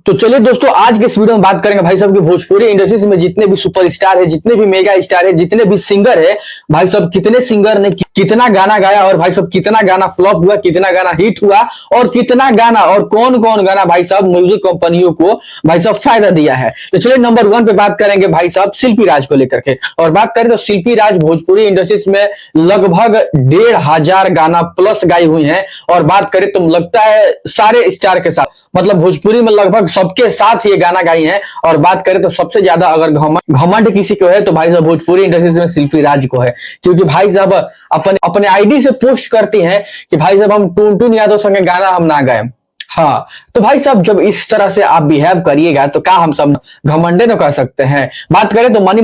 तो चलिए दोस्तों, आज के इस वीडियो में बात करेंगे भाई साहब की भोजपुरी इंडस्ट्री में जितने भी सुपरस्टार है, जितने भी मेगा स्टार है, जितने भी सिंगर है, भाई साहब कितने सिंगर ने कितना गाना गाया और भाई साहब कितना गाना फ्लॉप हुआ, कितना गाना हिट हुआ और कितना गाना और कौन कौन गाना भाई साहब म्यूजिक कंपनियों को भाई साहब फायदा दिया है। तो चलिए नंबर 1 पे बात करेंगे भाई साहब शिल्पी राज को लेकर के। और बात करें तो शिल्पी राज भोजपुरी इंडस्ट्री में लगभग 1500 गाना प्लस गाई हुई है। और बात करें तो लगता है सारे स्टार के साथ, मतलब भोजपुरी में लगभग सबके साथ ये गाना गाई है। और बात करें तो सबसे ज्यादा अगर घमंड किसी को है तो भाई साहब भोजपुरी इंडस्ट्री में शिल्पी राज को है, क्योंकि भाई साहब अपने आईडी से पोस्ट करती हैं कि भाई साहब हम टुनटुन यादव संगे गाना हम ना गाए। हाँ, तो भाई साहब जब इस तरह से आप बिहेव करिएगा तो क्या हम सब घमंडे न कर सकते हैं। बात करें तो मनी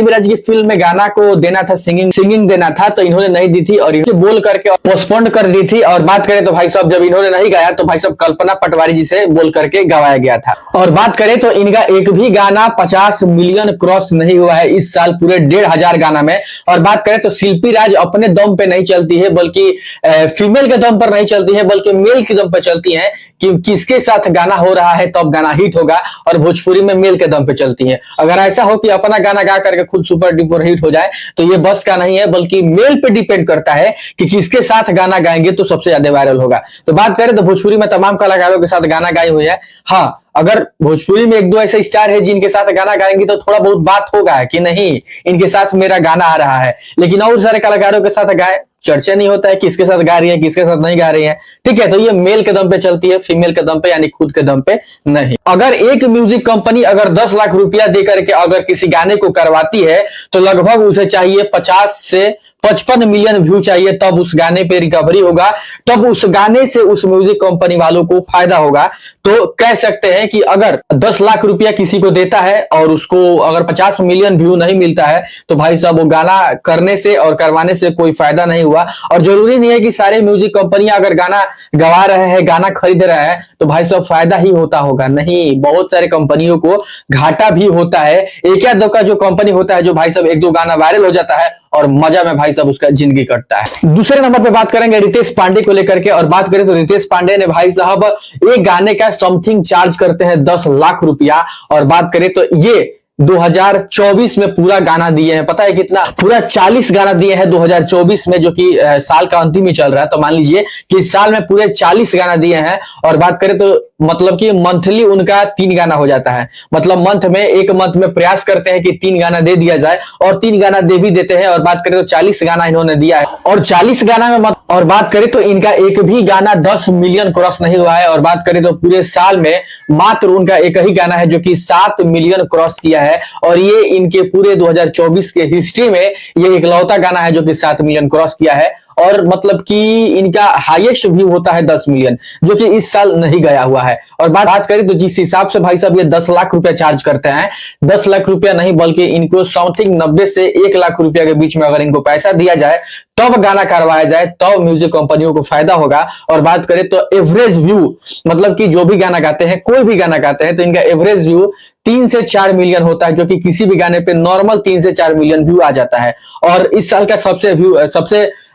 मिराज की फिल्म में गाना को देना था, सिंगिंग देना था, तो इन्होंने नहीं दी थी और इन्होंने बोल करके पोस्टपोन कर दी थी। और बात करें तो भाई साहब जब इन्होंने नहीं गाया तो भाई साहब कल्पना पटवारी जी से बोल करके गवाया गया था। और बात करें तो इनका एक भी गाना 50 मिलियन क्रॉस नहीं हुआ है इस साल पूरे 1500 गाना में। और बात करें तो शिल्पी राज अपने दम पे नहीं चलती है, बल्कि फीमेल के दम पर नहीं चलती है, बल्कि मेल के दम पर चलती है कि किसके साथ गाना हो रहा है तब गाना हिट होगा। और भोजपुरी में मेल के दम पे चलती है। अगर ऐसा हो कि अपना गाना गा करके खुद सुपर डुपर हिट हो जाए तो ये बस का नहीं है, बल्कि मेल पे डिपेंड करता है कि किसके साथ गाना गाएंगे तो सबसे ज्यादा वायरल होगा। तो बात करें तो भोजपुरी में तमाम कलाकारों के साथ गाना गाई हुई है। हाँ, अगर भोजपुरी में एक दो ऐसे स्टार है जिनके साथ गाना गाएंगे तो थोड़ा बहुत बात होगा कि नहीं इनके साथ मेरा गाना आ रहा है, लेकिन और सारे कलाकारों के साथ गाए चर्चा नहीं होता है किसके साथ गा रही है किसके साथ नहीं गा रही है। ठीक है, तो ये मेल के दम पे चलती है, फीमेल के दम पे यानी खुद के दम पे नहीं। अगर एक म्यूजिक कंपनी अगर 10 लाख रुपया देकर के अगर किसी गाने को करवाती है तो लगभग उसे चाहिए 50 से 55 मिलियन व्यू चाहिए, तब उस गाने पे रिकवरी होगा, तब उस गाने से उस म्यूजिक कंपनी वालों को फायदा होगा। तो कह सकते हैं कि अगर 10 लाख रुपया किसी को देता है और उसको अगर 50 मिलियन व्यू नहीं मिलता है तो भाई साहब वो गाना करने से और करवाने से कोई फायदा नहीं हुआ। और जरूरी नहीं है कि सारे म्यूजिक कंपनियां अगर गाना गवा रहे हैं, गाना खरीद रहे हैं तो भाई साहब फायदा ही होता होगा, नहीं, बहुत सारे कंपनियों को घाटा भी होता है। एक या दो का जो कंपनी होता है जो भाई साहब एक दो गाना वायरल हो जाता है और मजा में भाई साहब उसका जिंदगी कटता है। दूसरे नंबर पे बात करेंगे रितेश पांडे को लेकर के। और बात करें तो रितेश पांडे ने भाई साहब एक गाने का समथिंग चार्ज करते हैं 10 लाख रुपया। और बात करें तो ये 2024 में पूरा गाना दिए हैं, पता है कितना, पूरा 40 गाना दिए हैं 2024 में, जो कि साल का अंतिम ही चल रहा है। तो मान लीजिए कि इस साल में पूरे 40 गाना दिए हैं। और बात करें तो मतलब कि मंथली उनका 3 गाना हो जाता है, मतलब एक मंथ में प्रयास करते हैं कि 3 गाना दे दिया जाए और 3 गाना दे भी देते हैं। और बात करें तो 40 गाना इन्होंने दिया है और 40 गाना में और बात करें तो इनका एक भी गाना 10 मिलियन क्रॉस नहीं हुआ है। और बात करें तो पूरे साल में मात्र उनका एक ही गाना है जो कि 7 मिलियन क्रॉस किया है। और ये इनके पूरे 2024 के हिस्ट्री में ये इकलौता गाना है जो कि 7 मिलियन क्रॉस किया है। और मतलब कि इनका हाईएस्ट व्यू होता है 10 मिलियन, जो कि इस साल नहीं गया हुआ है। और बात करें तो जिस हिसाब से भाई साहब ये 10 लाख रुपया चार्ज करते हैं, 10 लाख रुपया नहीं बल्कि इनको समथिंग 90 से 1 लाख रुपया के बीच में अगर इनको पैसा दिया जाए तब गाना करवाया जाए तब म्यूजिक कंपनियों को फायदा होगा। और बात करें तो एवरेज व्यू, मतलब कि जो भी गाना गाते हैं, कोई भी गाना गाते हैं तो इनका एवरेज व्यू 3 से 4 मिलियन होता है, जो कि किसी भी गाने पे नॉर्मल 3 से 4 मिलियन व्यू आ जाता है। और इस साल का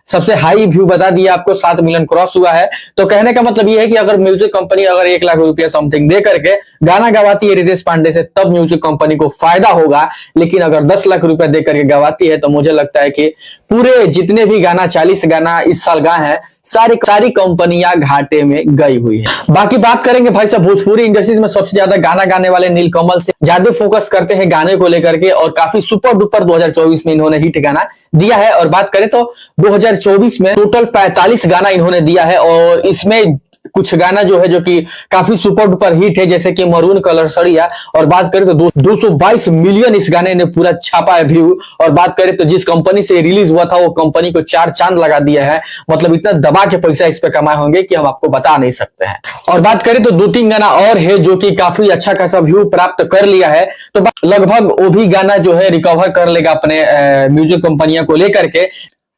सबसे हाई व्यू बता दिया आपको, 7 मिलियन क्रॉस हुआ है। तो कहने का मतलब ये है कि अगर म्यूजिक कंपनी अगर 1 लाख रुपया समथिंग दे करके गाना गवाती है रितेश पांडे से तब म्यूजिक कंपनी को फायदा होगा। लेकिन अगर 10 लाख रुपया दे करके गवाती है तो मुझे लगता है कि पूरे जितने भी गाना 40 गाना इस साल गाए हैं सारी कंपनियां घाटे में गई हुई है। बाकी बात करेंगे भाई साहब भोजपुरी इंडस्ट्री में सबसे ज्यादा गाना गाने वाले नीलकमल से ज्यादा फोकस करते हैं गाने को लेकर के। और काफी सुपर डुपर 2024 में इन्होंने हिट गाना दिया है। और बात करें तो 2024 में टोटल 45 गाना इन्होंने दिया है और इसमें कुछ गाना जो है जो कि काफी सुपर डुपर हिट है, जैसे कि मरून कलर सड़िया। और बात करें तो 222 मिलियन इस गाने ने पूरा छापा है व्यू। और बात करें तो जिस कंपनी से रिलीज हुआ था वो कंपनी को 4 चांद लगा दिया है, मतलब इतना दबा के पैसा इस पे कमाए होंगे कि हम आपको बता नहीं सकते हैं। और बात करें तो 2-3 गाना और है जो कि काफी अच्छा खासा व्यू प्राप्त कर लिया है, तो लगभग वो भी गाना जो है रिकवर कर लेगा अपने म्यूजिक कंपनियों को लेकर के।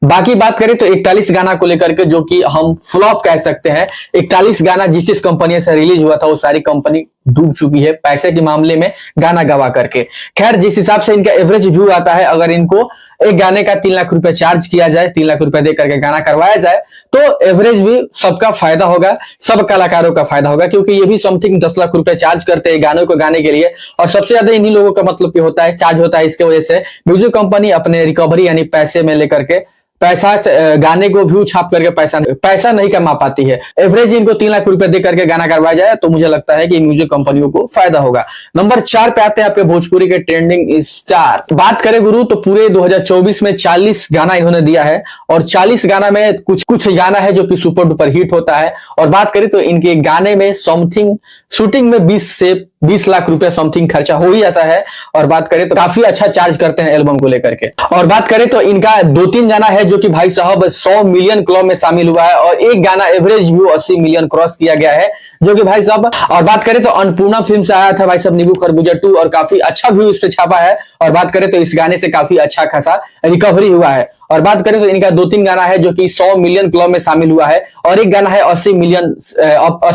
बाकी बात करें तो 41 गाना को लेकर के, जो कि हम फ्लॉप कह सकते हैं। 41 गाना जिस जिस कंपनी से रिलीज हुआ था वो सारी कंपनी डूब चुकी है पैसे के मामले में गाना गवा करके। खैर, जिस हिसाब से इनका एवरेज व्यू आता है, अगर इनको एक गाने का 3 लाख रुपए चार्ज किया जाए, 3 लाख रुपए दे करके गाना करवाया जाए, तो एवरेज भी सबका फायदा होगा, सब कलाकारों का फायदा होगा, क्योंकि ये भी समथिंग 10 लाख रुपए चार्ज करते हैं गानों को गाने के लिए। और सबसे ज्यादा इन्हीं लोगों का मतलब कि होता है, चार्ज होता है। इसके वजह से म्यूजिक कंपनी अपने रिकवरी यानी पैसे में लेकर के पैसा, गाने को व्यू छाप करके पैसा नहीं कमा पाती है। एवरेज इनको 3 लाख रुपए दे करके गाना करवाया जाए तो मुझे लगता है कि म्यूजिक कंपनियों को फायदा होगा। नंबर 4 पे आते हैं आपके भोजपुरी के ट्रेंडिंग स्टार। बात करें गुरु तो पूरे 2024 में 40 गाना इन्होंने दिया है, और 40 गाना में कुछ कुछ गाना है जो कि सुपर डुपर हिट होता है। और बात करें तो इनके गाने में समथिंग शूटिंग में 20 से 20 लाख रुपए समथिंग खर्चा हो ही जाता है। और बात करें तो काफी अच्छा चार्ज करते हैं एल्बम को लेकर के। और बात करें तो इनका 2-3 गाना है जो कि भाई साहब 100 मिलियन क्लब में शामिल हुआ है, और एक गाना एवरेज व्यू 80 मिलियन क्रॉस किया गया है, जो कि भाई साहब। और बात करें तो अन्नपूर्णा फिल्म से आया था भाई साहब नींबू खरबूजा 2, और काफी अच्छा व्यू इस पे छापा है। और बात करें तो इस गाने से काफी अच्छा खासा रिकवरी हुआ है। और बात करें तो इनका 2-3 गाना है जो कि 100 मिलियन क्लब में शामिल हुआ है, और एक गाना है 80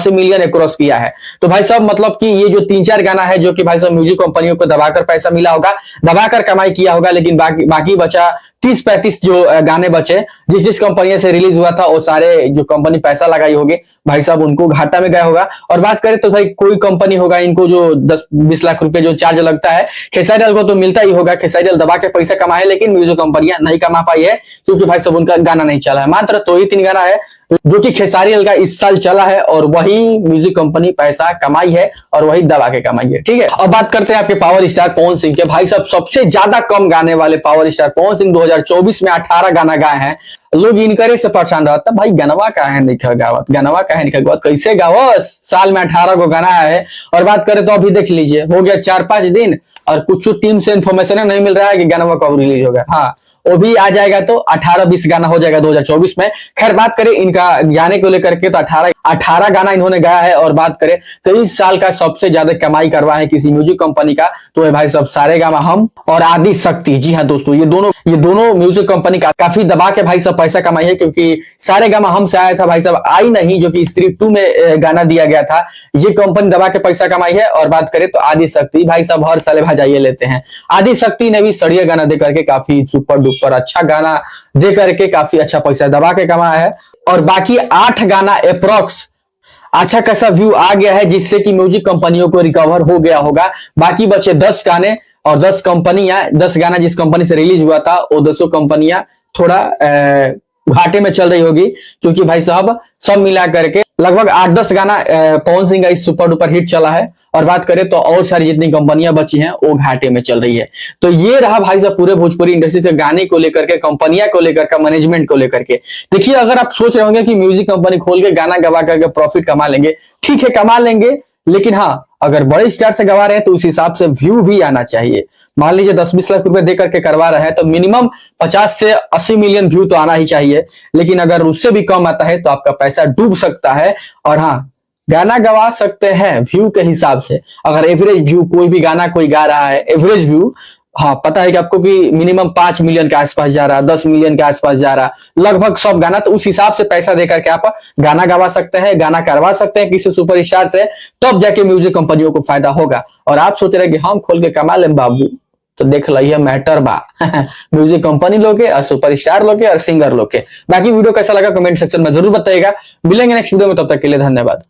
मिलियन क्रॉस किया है। तो भाई साहब मतलब कि ये जो 3-4 गाना है जो कि भाई साहब म्यूजिक कंपनियों को दबाकर पैसा मिला होगा, दबाकर कमाई किया होगा, लेकिन बाकी बचा 30-35 जो गाने बचे जिस जिस कंपनी से रिलीज हुआ था, वो सारे जो कंपनी पैसा लगाई होगी भाई साहब उनको घाटा में गया होगा। और बात करें तो भाई कोई कंपनी होगा, इनको जो 10-20 लाख रुपए जो चार्ज लगता है, खेसारी को तो मिलता ही होगा, खेसारी दबा के पैसा कमाए, लेकिन म्यूजिक कंपनियां नहीं कमा पाई है क्योंकि भाई साहब उनका गाना नहीं चला है। मात्र 2 ही 3 गाना है जो कि खेसारी का इस साल चला है, और वही म्यूजिक कंपनी पैसा कमाई है और वही दबा के कमाई है। ठीक है, अब बात करते हैं आपके पावर स्टार पवन सिंह के। भाई साहब सबसे ज्यादा कम गाने वाले पावर स्टार पवन सिंह 2024 में 18 गाना गाए हैं। लोग इनकरे से परेशान रहता, भाई गनवा का है नहीं गावत, गनवा का है नहीं गावत, कैसे गावस, साल में 18 को गाना है। और बात करें तो अभी देख लीजिए, हो गया 4-5 दिन और कुछ टीम से इंफॉर्मेशन नहीं मिल रहा है कि गनवा कब रिलीज होगा। हाँ, वो भी आ जाएगा तो 18-20 गाना हो जाएगा 2024 में। खैर, बात करें इनका गाने को लेकर के तो 18 गाना इन्होंने गाया है। और बात करें तो इस साल का सबसे ज्यादा कमाई करवा है किसी म्यूजिक कंपनी का, तो है भाई साहब सारेगामा हम और आदि शक्ति। जी हाँ दोस्तों, ये दोनों म्यूजिक कंपनी का काफी दबा के भाई साहब पैसा कमाई है, क्योंकि सारेगामा हम से आया था भाई साहब, आई नहीं, जो कि स्त्री 2 में गाना दिया गया था, ये कंपनी दबा के पैसा कमाई है। और बात करें तो आदि शक्ति भाई साहब हर साल भजाइए लेते हैं। आदि शक्ति ने भी सड़िया गाना दे करके काफी सुपर डुपर अच्छा गाना दे करके काफी अच्छा पैसा दबा के कमाया है। और बाकी 8 गाना अप्रोक्स अच्छा खासा व्यू आ गया है, जिससे कि म्यूजिक कंपनियों को रिकवर हो गया होगा। बाकी बचे 10 गाने, और 10 कंपनियां, 10 गाना जिस कंपनी से रिलीज हुआ था वो 10 कंपनियां थोड़ा घाटे में चल रही होगी, क्योंकि भाई साहब सब मिला करके लगभग 8-10 गाना पवन सिंह का इस सुपर डुपर हिट चला है। और बात करें तो और सारी जितनी कंपनियां बची हैं वो घाटे में चल रही है। तो ये रहा भाई साहब पूरे भोजपुरी इंडस्ट्री से गाने को लेकर के, कंपनियां को लेकर के, मैनेजमेंट को लेकर के। देखिए, अगर आप सोच रहे होंगे कि म्यूजिक कंपनी खोल के गाना गवा करके प्रॉफिट कमा लेंगे, ठीक है कमा लेंगे, लेकिन हाँ अगर बड़े स्टार से गवा रहे हैं तो उस हिसाब से व्यू भी आना चाहिए। मान लीजिए 10-20 लाख रुपए दे करके करवा रहे हैं तो मिनिमम 50 से 80 मिलियन व्यू तो आना ही चाहिए। लेकिन अगर उससे भी कम आता है तो आपका पैसा डूब सकता है। और हाँ, गाना गवा सकते हैं व्यू के हिसाब से। अगर एवरेज व्यू कोई भी गाना कोई गा रहा है, एवरेज व्यू, हाँ पता है कि आपको कि मिनिमम 5 मिलियन के आसपास जा रहा है, 10 मिलियन के आसपास जा रहा है लगभग सब गाना, तो उस हिसाब से पैसा देकर के आप गाना गवा सकते हैं, गाना करवा सकते हैं किसी सुपरस्टार से, तब जाके म्यूजिक कंपनियों को फायदा होगा। और आप सोच रहे हैं कि हम खोल के कमा लें बाबू, तो देख लीजिए मैटर बा म्यूजिक कंपनी लोग के और सुपरस्टार लोग के और सिंगर लोग के। बाकी वीडियो कैसा लगा कमेंट सेक्शन में जरूर बताइएगा। मिलेंगे नेक्स्ट वीडियो में, तब तक के लिए धन्यवाद।